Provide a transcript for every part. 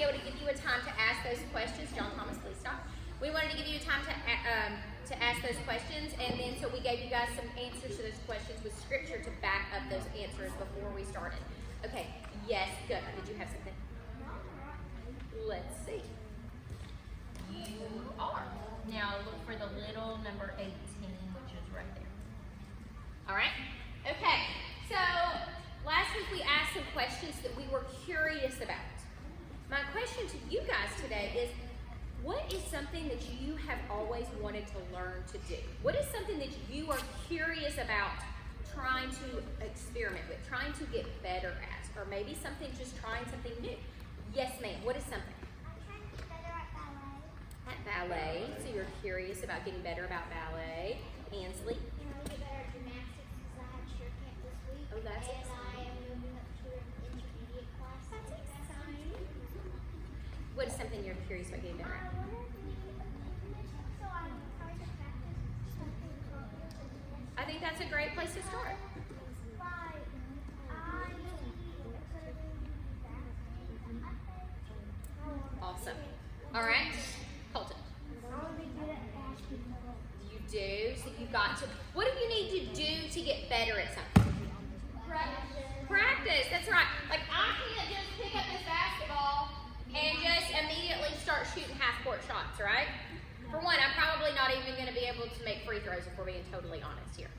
able to give you a time to ask those questions. John Thomas, please stop. We wanted to give you time to ask those questions, and then so we gave you guys some answers to those questions with scripture to back up those answers before we started. Okay, yes, good. Did you have something? Let's see. You are. Now look for the little number 18, which is right there. All right? Okay, so last week we asked some questions that we were curious about. My question to you guys today is, what is something that you have always wanted to learn to do? What is something that you are curious about trying to experiment with, trying to get better at? Or maybe something, just trying something new. Yes, ma'am. What is something? I'm trying to get better at ballet. At ballet. So you're curious about getting better about ballet. Ansley? And I want to get better at gymnastics because I have cheer camp this week. Oh, that's and exciting. I am moving up to an intermediate class. That's exciting. What is something you're curious about getting better at? I want to be so I'm trying to practice something called. I think that's a great place to start. Awesome. All right, Colton. You do. So you got to. What do you need to do to get better at something? Practice. That's right. Like I can't just pick up this basketball and just immediately start shooting half-court shots, right? For one, I'm probably not even going to be able to make free throws if we're being totally honest here.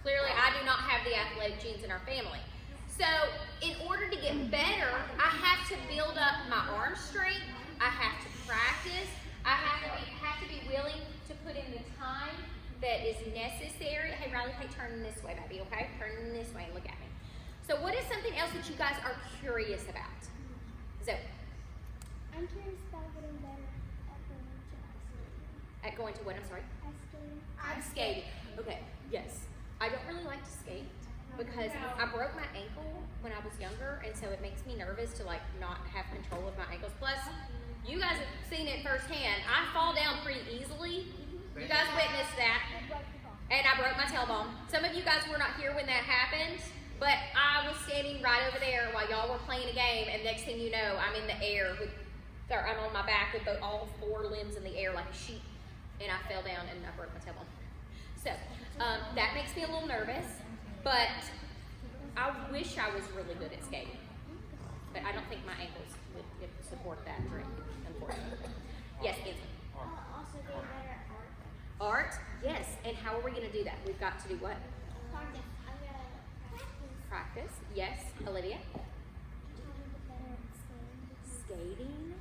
Clearly, I do not have the athletic genes in our family. So, in order to get better, I have to build up my arm strength. I have to practice. I have to be willing to put in the time that is necessary. Hey, Riley, hey, turn this way, baby, okay? Turn this way and look at me. So, what is something else that you guys are curious about? So, I'm curious about getting better at going to ice skating. at going to what? I'm sorry? Ice skating. Ice skating. Okay, yes. I don't really like to skate because I broke my ankle when I was younger, and so it makes me nervous to like not have control of my ankles. Plus, you guys have seen it firsthand. I fall down pretty easily. You guys witnessed that. And I broke my tailbone. Some of you guys were not here when that happened, but I was standing right over there while y'all were playing a game, and next thing you know, I'm in the air or I'm on my back with all 4 limbs in the air like a sheep, and I fell down and I broke my tailbone. So that makes me a little nervous, but I wish I was really good at skating. But I don't think my ankles would support that drink, unfortunately. Yes, Ansley. Also getting better at art. Art? Yes. And how are we going to do that? We've got to do what? Practice. I'm gonna practice. Practice. Yes. Olivia? Trying to get better at skating. Skating.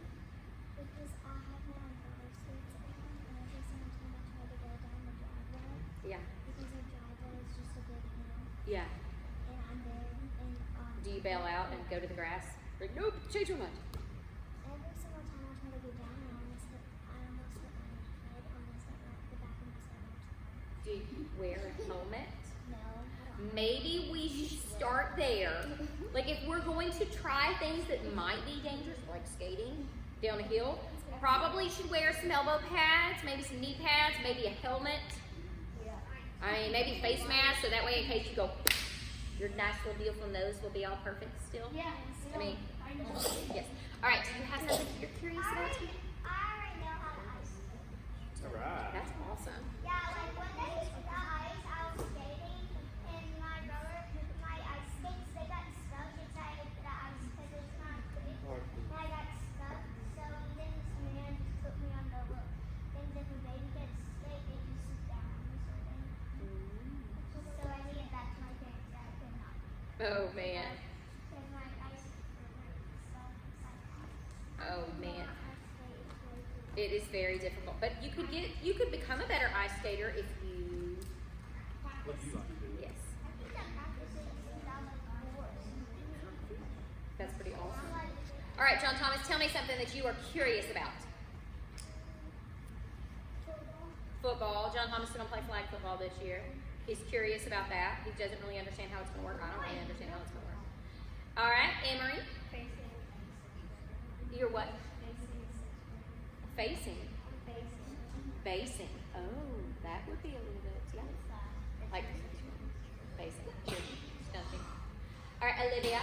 Because I have my roller skates on, and every single time I try to go down the driveway, Yeah. because the driveway is just a big hill, Yeah. and I'm there, and Do you bail out and go to the grass? Like, nope, change your mind. every single time I try to go down, I almost hit my head, almost hit the back of my stomach. Do you wear a helmet? No. Maybe we should start there. Like if we're going to try things that might be dangerous, like skating down a hill, probably should wear some elbow pads, maybe some knee pads, maybe a helmet. Yeah. I mean, maybe face mask, so that way in case you go, your nice little deal from those will be all perfect still. Yeah. I mean, I know. yes. All right, do you have something you're curious about? I already know how to ice skate. All right. That's awesome. Yeah, like when they hit the ice, I was skating, and my ice skates, they got stuck inside of the ice because it's not big. And I got stuck, so then this man just put me on the little things that when baby gets skate, they just sit down on this little thing. So I needed that to my parents that I could not. Oh man. Because my ice skates were really stuck inside the ice. Oh man. Ice skate is really cool. It is very difficult, but you could become a better ice skater if you. What do you like to do? Yes. I think I'm practicing since I was like 4. That's pretty awesome. All right, John Thomas, tell me something that you are curious about. Football. John Thomas didn't play flag football this year. He's curious about that. He doesn't really understand how it's going to work. I don't really understand how it's going to work. All right, Anne-Marie. You're what? Facing. Basing. Oh, that would be a little bit, yeah. Like, basing. Stunting. All right, Olivia.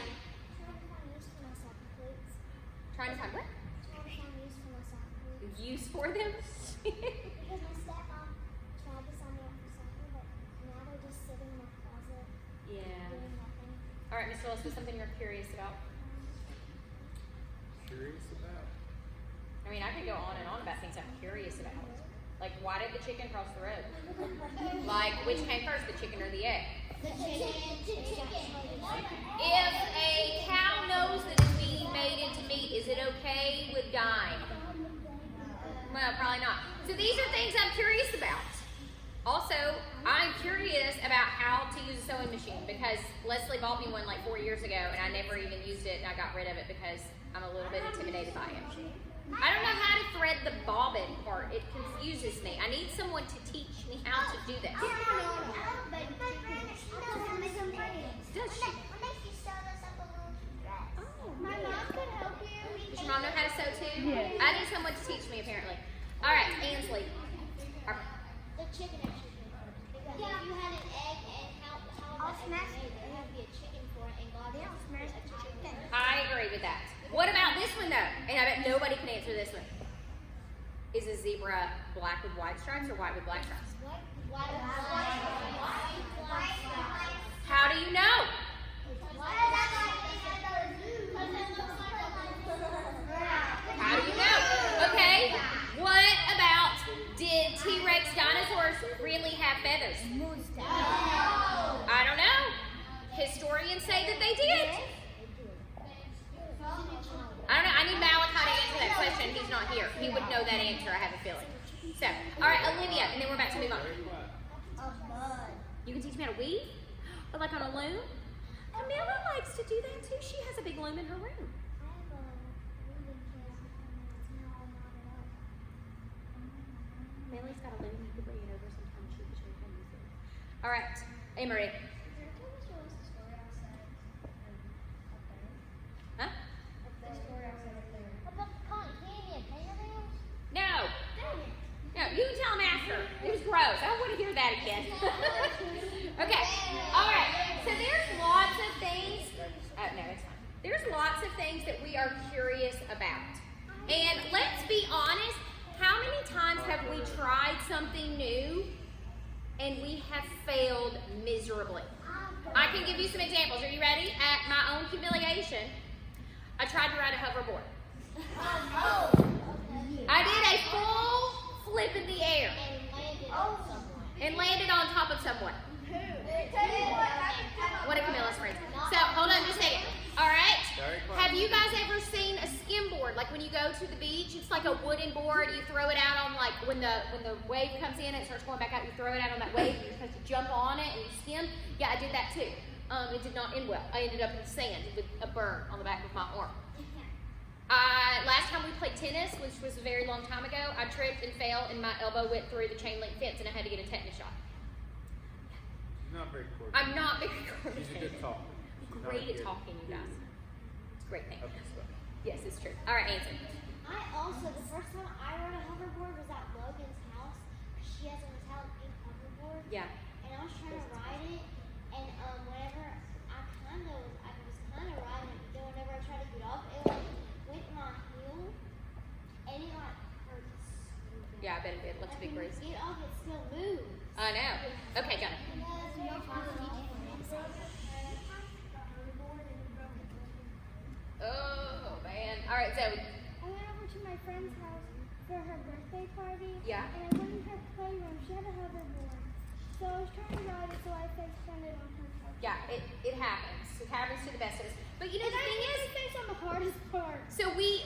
Trying to find what? use for them? Because my stepmom tried to sign me up for soccer, but now they're just sitting in my closet Yeah. doing nothing. All right, Miss Willis, what's something you're curious about? Curious about? I mean, I could go on and on about things I'm curious about. Like, why did the chicken cross the road? Like, which came first, the chicken or the egg? The chicken. If a cow knows that it's being made into meat, is it okay with dying? Well, probably not. So these are things I'm curious about. Also, I'm curious about how to use a sewing machine because Leslie bought me one like 4 years ago and I never even used it and I got rid of it because I'm a little bit intimidated by it. I don't know how to thread the bobbin part. It confuses me. I need someone to teach me how to do this. My friend, she knows how to sew this. Does she? What makes you sew this up a little dress? Oh. My mom could help you. Does your mom know how to sew too? Yes. I need someone to teach me apparently. All right, Ansley. The chicken actually. Because if you had an egg and how the egg was made, there would be a chicken for it, and God made a chicken. I agree with that. What about this one though? And I bet nobody can answer this one. Is a zebra black with white stripes or white with black stripes? How do you know? How do you know? Okay. What about, did T-Rex dinosaurs really have feathers? I don't know. Historians say that they did. I don't know. I need Malachi to answer that question. He's not here. He would know that answer, I have a feeling. So, all right, Olivia, and then we're about to move on. You can teach me how to weave? Or like on a loom? Camilla likes to do that too. She has a big loom in her room. Millie's got a loom. You could bring it over sometime. She could show you how to use it. All right, Amory. Huh? No. No, you tell him after. It was gross. I don't want to hear that again. Okay. All right. So there's lots of things. No, it's fine. There's lots of things that we are curious about. And let's be honest. How many times have we tried something new and we have failed miserably? I can give you some examples. Are you ready? At my own humiliation, I tried to ride a hoverboard. I did a full flip in the air and landed on top of someone. One of Camilla's friends. So, hold on just a second. All right? Have you guys ever seen a skimboard? Like when you go to the beach, it's like a wooden board. You throw it out on like when the wave comes in and it starts going back out, you throw it out on that wave. You're supposed to jump on it and you skim. Yeah, I did that too. It did not end well. I ended up in the sand with a burn on the back of my arm. Last time we played tennis, which was a very long time ago, I tripped and fell and my elbow went through the chain link fence and I had to get a tetanus shot. She's not very coordinated. I'm not very She's a coordinated. good talker. She's not Great at good talking, you guys. It's a great thing. Other stuff. Yes, it's true. All right, Anson. I also, the first time I rode a hoverboard was at Logan's house. She has a metallic pink hoverboard. Yeah. And I was trying to ride it, and whenever I was kind of riding it, but then whenever I tried to get off, it like went in my heel, and it like hurt so bad. Yeah, I bet it did. Looks a big When bruise. you get off, it still moves. I know. Okay, Jonah. Oh, man. All right, Zoe. I went over to my friend's house for her birthday party. Yeah. And I went in her playroom. She had a hoverboard. So I was trying to ride it, so I face planted on her couch. Yeah, it happens. It happens to the best of us. But you know, the thing is, face on the hardest part. so we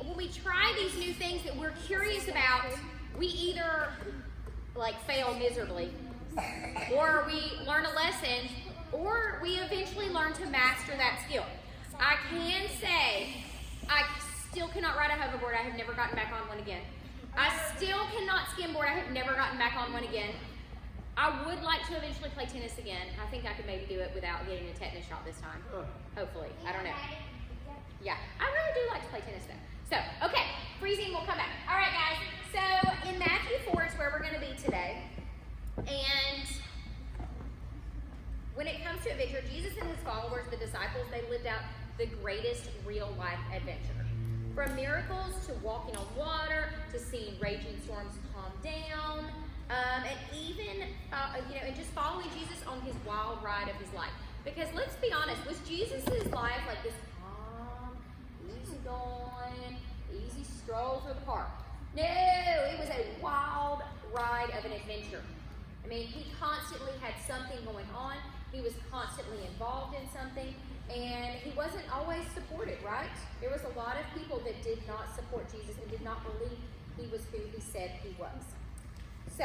when we try these new things that we're curious about, we either like fail miserably, or we learn a lesson, or we eventually learn to master that skill. I can say I still cannot ride a hoverboard. I have never gotten back on one again. I still cannot skimboard. I have never gotten back on one again. I would like to eventually play tennis again. I think I could maybe do it without getting a tetanus shot this time. Hopefully. I don't know. Yeah, I really do like to play tennis though. So, okay, freezing will come back. All right, guys. So, in Matthew 4 is where we're going to be today. And when it comes to adventure, Jesus and his followers, the disciples, they lived out the greatest real life adventure. From miracles to walking on water to seeing raging storms calm down, and even and just following Jesus on his wild ride of his life. Because let's be honest, was Jesus' life like this calm, easy going, easy stroll through the park? No, it was a wild ride of an adventure. I mean, he constantly had something going on. He was constantly involved in something, and he wasn't always supported, right? There was a lot of people that did not support Jesus and did not believe he was who he said he was. So,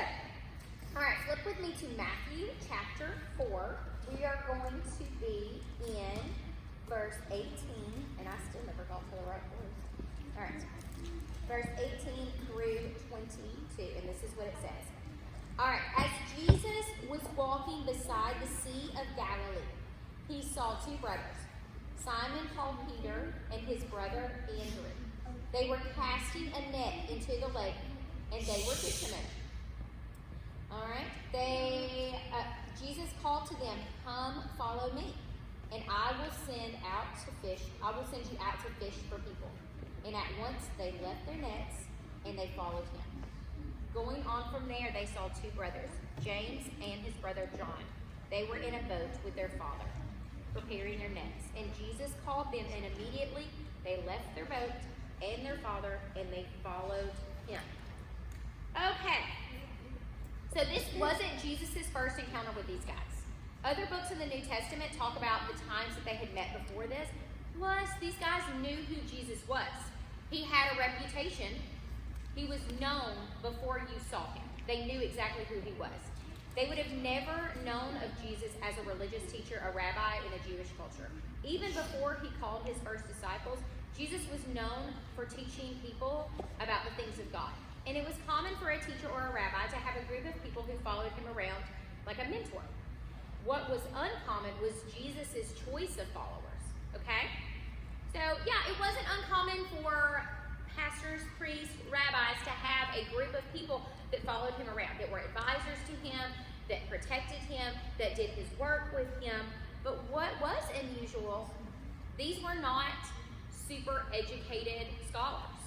all right, flip with me to Matthew chapter 4. We are going to be in verse 18, and I still never got to the right verse. All right, verse 18 through 22, and this is what it says. All right, as Jesus was walking beside the Sea of Galilee, he saw two brothers, Simon called Peter and his brother Andrew. They were casting a net into the lake, and they were fishermen. All right, Jesus called to them, "Come, follow me, and I will send out to fish. I will send you out to fish for people." And at once they left their nets and they followed him. Going on from there, they saw two brothers, James and his brother John. They were in a boat with their father, preparing their nets. And Jesus called them, and immediately they left their boat and their father, and they followed him. Okay, so this wasn't Jesus' first encounter with these guys. Other books in the New Testament talk about the times that they had met before this. Plus, these guys knew who Jesus was. He had a reputation. He was known before you saw him. They knew exactly who he was. They would have never known of Jesus as a religious teacher, a rabbi in a Jewish culture. Even before he called his first disciples, Jesus was known for teaching people about the things of God. And it was common for a teacher or a rabbi to have a group of people who followed him around like a mentor. What was uncommon was Jesus' choice of followers, okay? So, yeah, it wasn't uncommon for pastors, priests, rabbis to have a group of people that followed him around, that were advisors to him, that protected him, that did his work with him. But what was unusual, these were not super educated scholars.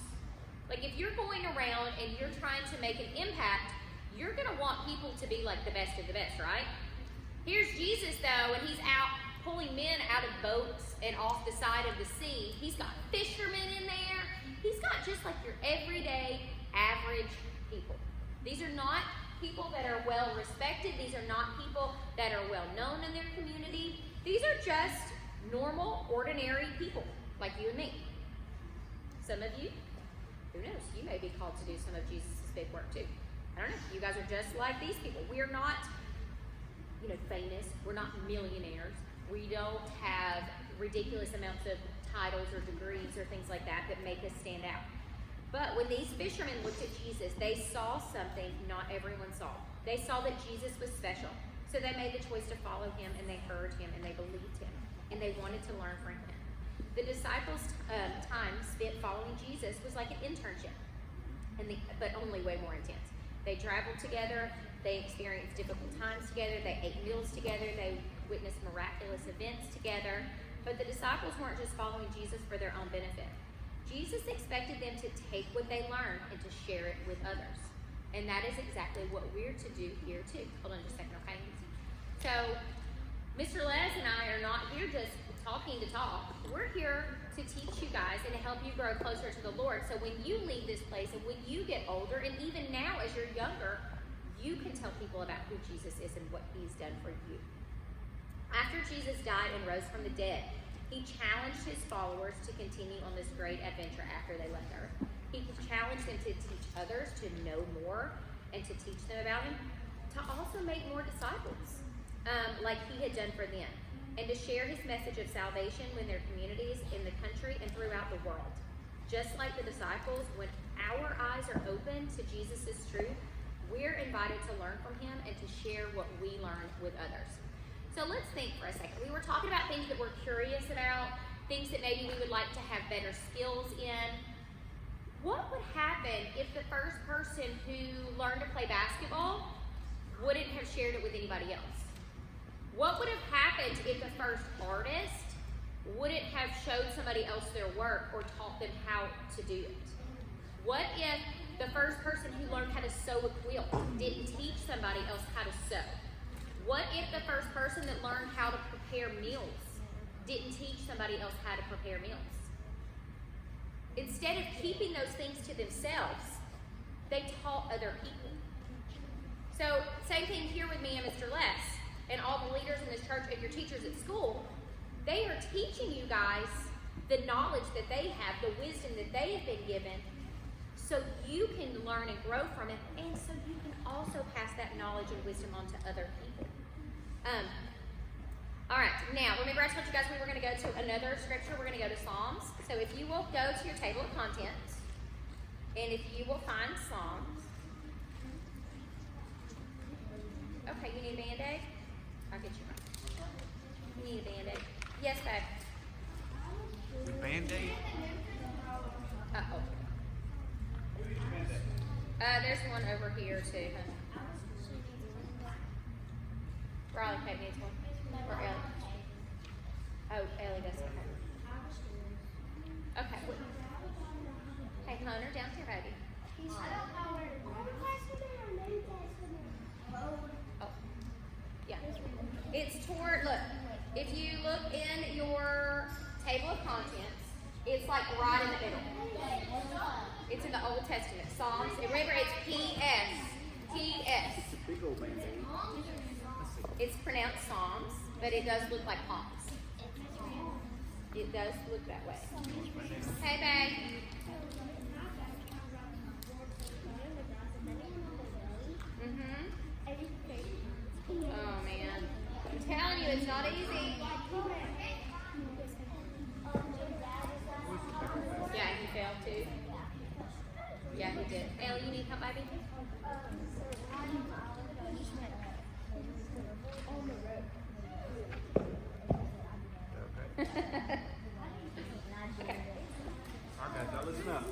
Like, if you're going around and you're trying to make an impact, you're going to want people to be like the best of the best, right? Here's Jesus, though, and he's out pulling men out of boats and off the side of the sea. He's got fishermen in there. He's got just like your everyday, average people. These are not people that are well respected. These are not people that are well known in their community. These are just normal, ordinary people like you and me. Some of you, who knows, you may be called to do some of Jesus' big work too. I don't know. You guys are just like these people. We're not, famous. We're not millionaires. We don't have ridiculous amounts of titles or degrees or things like that that make us stand out. But when these fishermen looked at Jesus, they saw something not everyone saw. They saw that Jesus was special. So they made the choice to follow him, and they heard him, and they believed him, and they wanted to learn from him. The disciples' time spent following Jesus was like an internship, but only way more intense. They traveled together. They experienced difficult times together. They ate meals together. They witnessed miraculous events together. But the disciples weren't just following Jesus for their own benefit. Jesus expected them to take what they learned and to share it with others. And that is exactly what we're to do here too. Hold on just a second, okay? So, Mr. Les and I are not here just talking to talk. We're here to teach you guys and to help you grow closer to the Lord. So when you leave this place and when you get older, and even now as you're younger, you can tell people about who Jesus is and what he's done for you. After Jesus died and rose from the dead, he challenged his followers to continue on this great adventure after they left earth. He challenged them to teach others to know more and to teach them about him, to also make more disciples, like he had done for them, and to share his message of salvation in their communities, in the country, and throughout the world. Just like the disciples, when our eyes are open to Jesus' truth, we're invited to learn from him and to share what we learned with others. So let's think for a second. We were talking about things that we're curious about, things that maybe we would like to have better skills in. What would happen if the first person who learned to play basketball wouldn't have shared it with anybody else? What would have happened if the first artist wouldn't have showed somebody else their work or taught them how to do it? What if the first person who learned how to sew a quilt didn't teach somebody else how to sew? What if the first person that learned how to prepare meals didn't teach somebody else how to prepare meals? Instead of keeping those things to themselves, they taught other people. So, same thing here with me and Mr. Les, and all the leaders in this church and your teachers at school. They are teaching you guys the knowledge that they have, the wisdom that they have been given, so you can learn and grow from it, and so you can also pass that knowledge and wisdom on to other people. All right, now remember I told you guys we were going to go to another scripture. We're going to go to Psalms. So if you will go to your table of contents, and if you will find Psalms. Okay, you need a Band-Aid? I'll get you one. You need a Band-Aid? Yes, babe. Band-Aid? Uh-oh. There's one over here too, honey. Riley Kate needs one. Or Ellie. Oh, Ellie does. Okay. Hey, Hunter, down here, baby. Oh. Yeah. It's toward, look, if you look in your table of contents, it's like right in the middle. It's in the Old Testament. Psalms. Remember, it's P-S. P-S. Big old Band-Aid. It's pronounced Psalms, but it does look like palms. It does look that way. Hey, babe. Oh, man. I'm telling you, it's not easy. Yeah, he failed too. Yeah, he did. Ellie, you need help, baby? Okay. All right, guys, now listen up.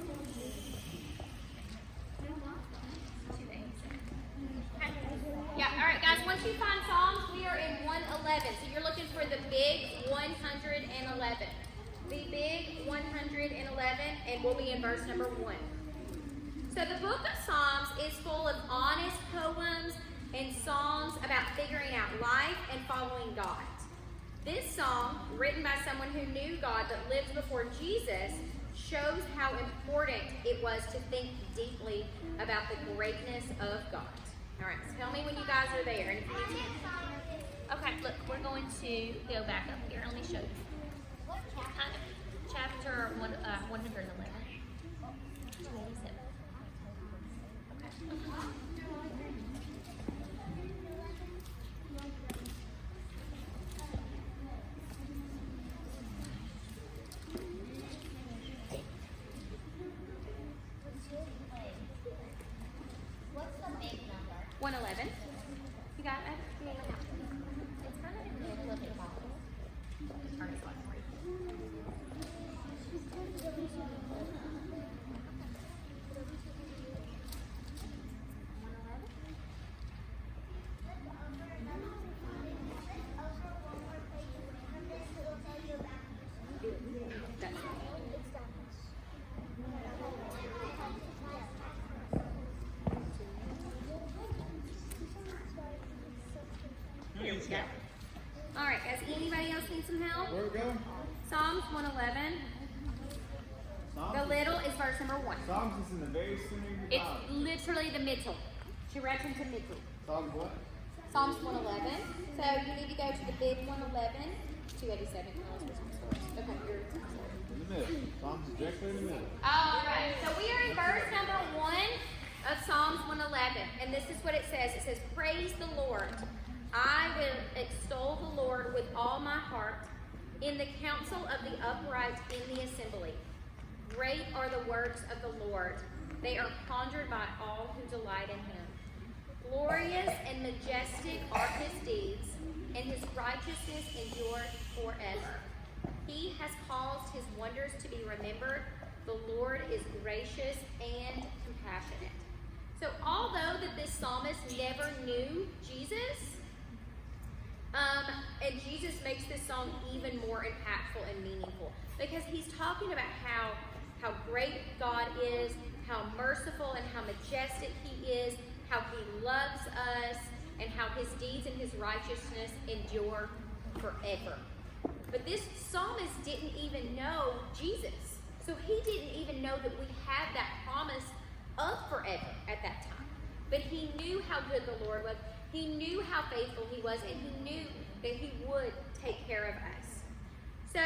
Yeah, all right, guys, once you find Psalms, we are in 111. So you're looking for the big 111. The big 111, and we'll be in verse number 1. So the book of Psalms is full of honest poems and songs about figuring out life and following God. This song, written by someone who knew God but lived before Jesus, shows how important it was to think deeply about the greatness of God. All right, so tell me when you guys are there. And if you need to... Okay, look, we're going to go back up here. Let me show you. Chapter 111. 287. Okay. What's the big number? 111. You got it? It's kind of in the middle of the Bible. Turn it on for you. That's right. Here we go. All right, does anybody else need some help? Where are we going? Psalms 111. The Psalms, little is verse number 1. Psalms is in the very center of your It's Bible. literally the middle. She reckons the middle. Psalms what? Psalms 111. So you need to go to the big 111. 287. Okay, you're In the middle. Psalms is directly in the middle. all right. So we are in verse number 1 of Psalms 111. And this is what it says. It says, praise the Lord. I will extol the Lord with all my heart in the council of the upright in the assembly. Great are the works of the Lord. They are pondered by all who delight in him. Glorious and majestic are his deeds, and his righteousness endureth forever. He has caused his wonders to be remembered. The Lord is gracious and compassionate. So although that this psalmist never knew Jesus, And Jesus makes this song even more impactful and meaningful because he's talking about how great God is, how merciful and how majestic he is, how he loves us, and how his deeds and his righteousness endure forever. But this psalmist didn't even know Jesus. So he didn't even know that we have that promise of forever at that time. But he knew how good the Lord was. He knew how faithful he was, and he knew that he would take care of us. So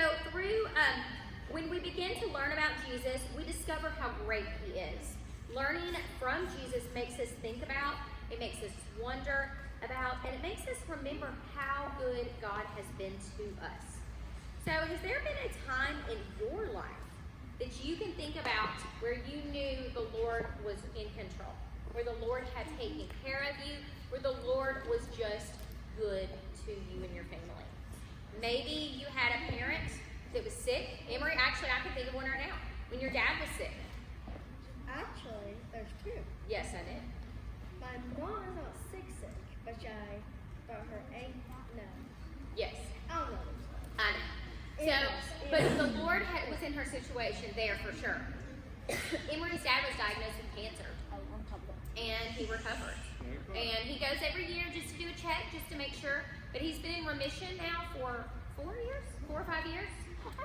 when we begin to learn about Jesus, we discover how great he is. Learning from Jesus makes us think about, it makes us wonder about, and it makes us remember how good God has been to us. So has there been a time in your life that you can think about where you knew the Lord was in control, where the Lord had taken care of you, where the Lord was just good to you and your family? Maybe you had a parent that was sick. Emery, actually, I can think of one right now. When your dad was sick. Actually, there's two. Yes, I did. My mom is not sick, but I thought her no. Yes, I don't know. I know. So, but the Lord was in her situation there for sure. Emery's dad was diagnosed with cancer, and he recovered. And he goes every year just to do a check, just to make sure. But he's been in remission now for 4 or 5 years.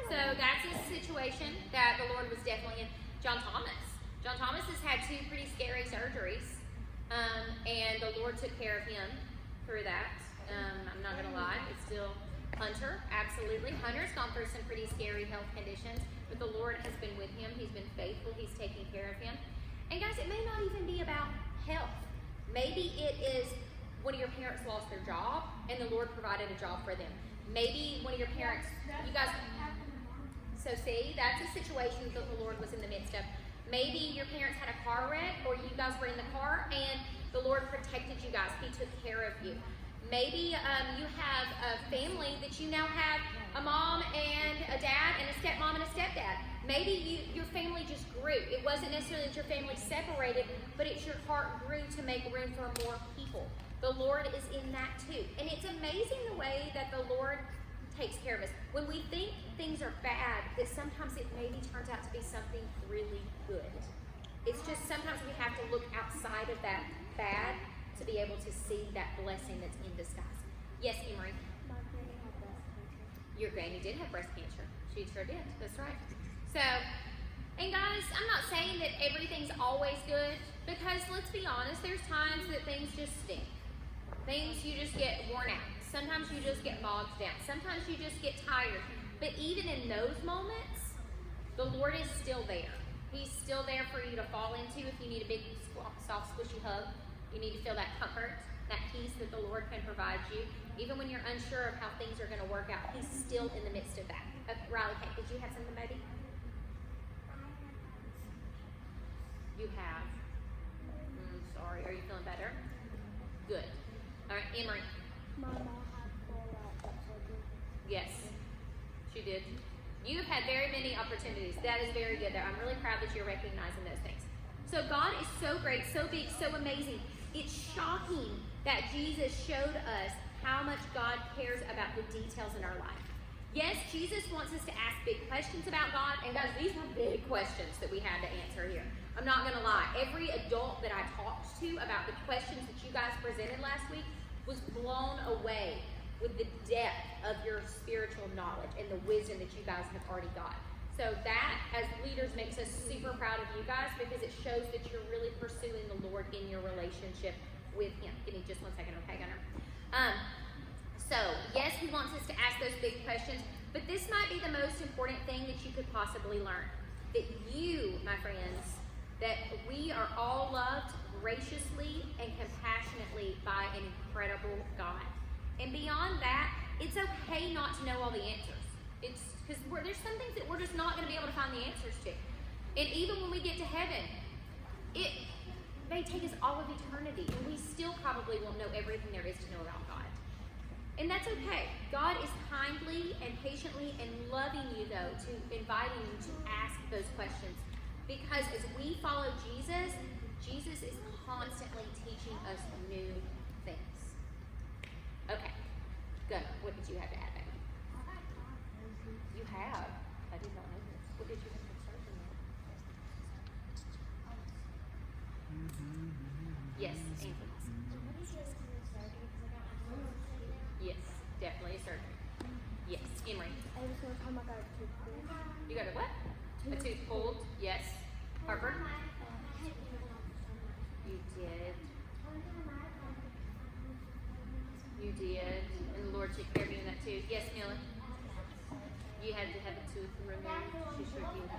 So that's a situation that the Lord was definitely in. John Thomas has had 2 pretty scary surgeries, and the Lord took care of him through that. I'm not gonna lie, it's still Hunter, absolutely. Hunter's gone through some pretty scary health conditions, but the Lord has been with him. He's been faithful. He's taking care of him. And guys, it may not even be about health. Maybe it is one of your parents lost their job and the Lord provided a job for them. Maybe one of your parents, you guys, so see, that's a situation that the Lord was in the midst of. Maybe your parents had a car wreck or you guys were in the car and the Lord protected you guys. He took care of you. Maybe you have a family that you now have a mom and a dad and a stepmom and a stepdad. Maybe your family just grew. It wasn't necessarily that your family separated, but it's your heart grew to make room for more people. The Lord is in that too. And it's amazing the way that the Lord takes care of us. When we think things are bad, that sometimes it maybe turns out to be something really good. It's just sometimes we have to look outside of that bad to be able to see that blessing that's in disguise. Yes, Emery? My granny had breast cancer. Your granny did have breast cancer. She sure did. That's right. So, and guys, I'm not saying that everything's always good, because let's be honest, there's times that things just stink. Things you just get worn out. Sometimes you just get bogged down. Sometimes you just get tired. But even in those moments, the Lord is still there. He's still there for you to fall into if you need a big, soft, squishy hug. You need to feel that comfort, that peace that the Lord can provide you. Even when you're unsure of how things are going to work out, He's still in the midst of that. Riley, did you have something, baby? You have. Sorry. Are you feeling better? Good. All right, Emery. My mom had full surgery. Yes, she did. You have had very many opportunities. That is very good, though. I'm really proud that you're recognizing those things. So God is so great, so big, so amazing. It's shocking that Jesus showed us how much God cares about the details in our life. Yes, Jesus wants us to ask big questions about God, and guys, these were big questions that we had to answer here. I'm not going to lie. Every adult that I talked to about the questions that you guys presented last week was blown away with the depth of your spiritual knowledge and the wisdom that you guys have already got. So that, as leaders, makes us super proud of you guys because it shows that you're really pursuing the Lord in your relationship with Him. Give me just 1 second, okay, Gunnar? So, yes, He wants us to ask those big questions, but this might be the most important thing that you could possibly learn. That you, my friends, that we are all loved graciously and compassionately by an incredible God. And beyond that, it's okay not to know all the answers. It's because there's some things that we're just not going to be able to find the answers to. And even when we get to heaven, it may take us all of eternity, and we still probably won't know everything there is to know about God. And that's okay. God is kindly and patiently and loving you, though, to inviting you to ask those questions. Because as we follow Jesus, Jesus is constantly teaching us new things. Okay, Gunner, what did you have to add, baby? You have. I did not know this. What did you have to start from there? Yes, Anthony. Yes, definitely a surgery. Yes, Emery. I just one time I got a tooth pulled. You got a what? A tooth pulled? Yes. Harper? You did. You did. And the Lord took care of you in that too. Yes, Millie? You had to have a tooth removed. She sure did.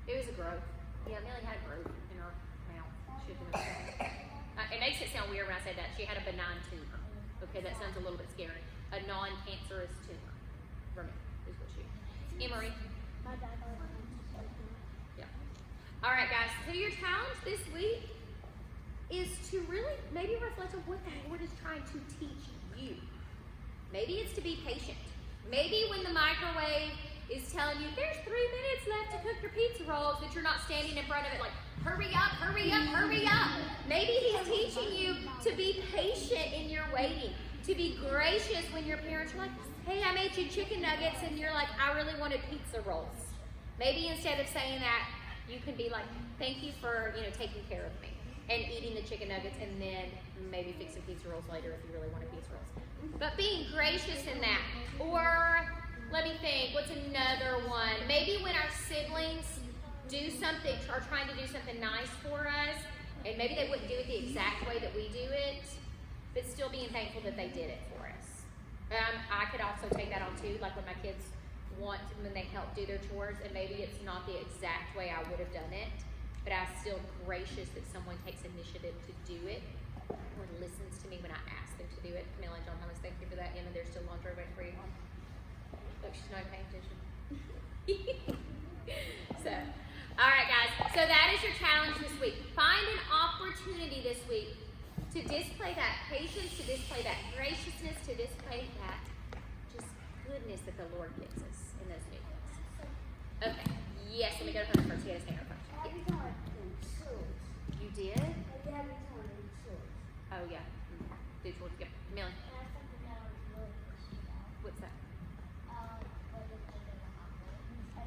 It was a growth. Yeah, Millie had a growth in her mouth. She had it makes it sound weird when I say that. She had a benign tumor. Okay, that sounds a little bit scary. A non-cancerous tumor. Removed is what she had. Emery? My dad got a Yeah. All right, guys. So your challenge this week is to really maybe reflect on what the Lord is trying to teach you. Maybe it's to be patient. Maybe when the microwave is telling you there's 3 minutes left to cook your pizza rolls, that you're not standing in front of it like, hurry up, hurry up, hurry up. Maybe He's teaching you to be patient in your waiting, to be gracious when your parents are like, hey, I made you chicken nuggets, and you're like, I really wanted pizza rolls. Maybe instead of saying that, you can be like, thank you for, taking care of me and eating the chicken nuggets, and then maybe fixing pizza rolls later if you really wanted pizza rolls. But being gracious in that. Or let me think, what's another one? Maybe when our siblings do something, are trying to do something nice for us, and maybe they wouldn't do it the exact way that we do it, but still being thankful that they did it for us. I could also take that on too, like when my kids when they help do their chores, and maybe it's not the exact way I would have done it, but I'm still gracious that someone takes initiative to do it or listens to me when I ask them to do it. Camille and John Thomas, thank you for that. Emma, there's still laundry waiting for you, Mom. Look, she's not paying attention. So, all right, guys. So that is your challenge this week. Find an opportunity this week to display that patience, to display that graciousness, to display that just goodness that the Lord gives us in those new things. Okay. Yes, let me go to Hunter first. He had his hand up first. Every time in church. You did? Every time in church. Oh, yeah. Do chores. Yep. Millie, And I think that I was really pushy about. what's that? What did they do in Hogwarts?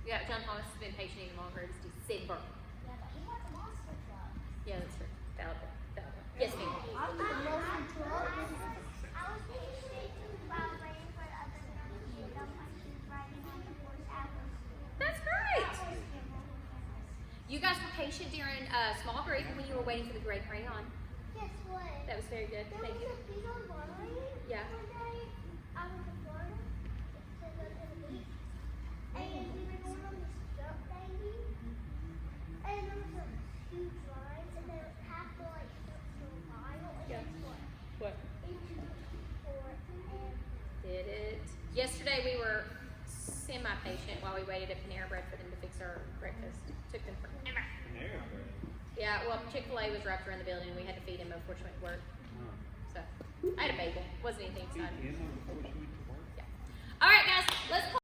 Yeah, John Thomas has been patient even longer. It's December. Yeah, but he had the monster truck. Yeah, that's true. Valid. Yes, ma'am. I was patient while waiting for the other family to get up when she was riding on the horse. That's great. You guys were patient during small group when you were waiting for the gray crayon. Guess what? That was very good. There Thank was you. a big old line. Yeah. One day, I was in Florida to go to the beach, and we were going on this jump thingy, and there was a huge lines, and they have to like jump to a mile, and Yeah. guess what? What? Into the fort, and Did it. Yesterday we were semi-patient while we waited at Panera Bread for them to fix our breakfast. Took them forever. Yeah, well, Chick-fil-A was wrapped around the building and we had to feed him before she went to work. So, I had a bagel. Wasn't anything exciting. Yeah. All right, guys, let's